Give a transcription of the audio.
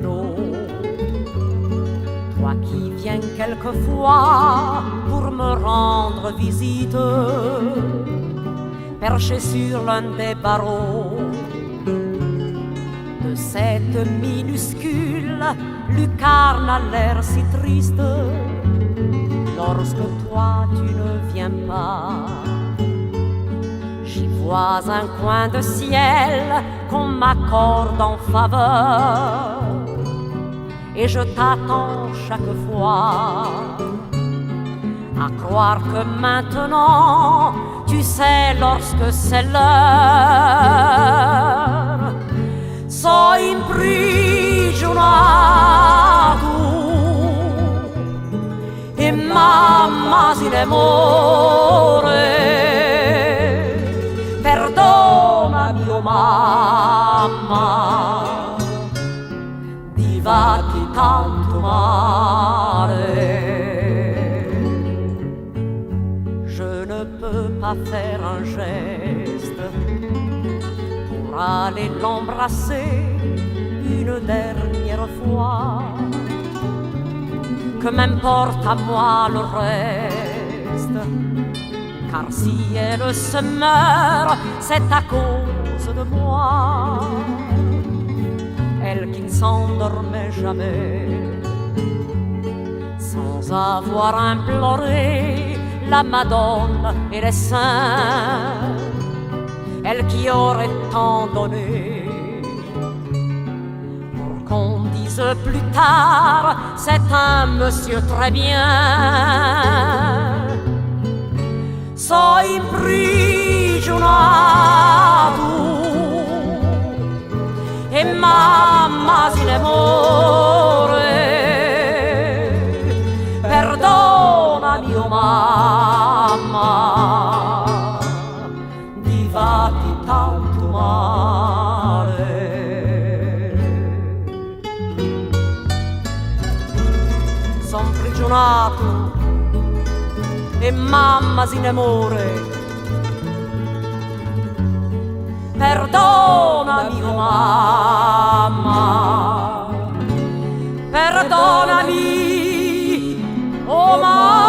panneau. Toi qui viens quelquefois pour me rendre visite, perché sur l'un des barreaux de cette minuscule lucarne à l'air si triste, lorsque toi tu ne viens pas, j'y vois un coin de ciel qu'on m'accorde en faveur, et je t'attends chaque fois, à croire que maintenant tu sais lorsque c'est l'heure, so imprigionato e mamma si l'amore, perdonami oh mamma, divati tanto male. Je ne peux pas faire un geste pour aller l'embrasser une dernière fois, que m'importe à moi le reste, car si elle se meurt, c'est à cause de moi, elle qui ne s'endormait jamais, sans avoir imploré la Madone et les saints, elle qui aurait tant donné pour qu'on dise plus tard c'est un monsieur très bien. So imprigionato e mamma si l'amore, perdonami oh mamma, di fatti tanto male. Son prigionato e mamma si innamore, perdonami oh mamma, perdonami oh mamma.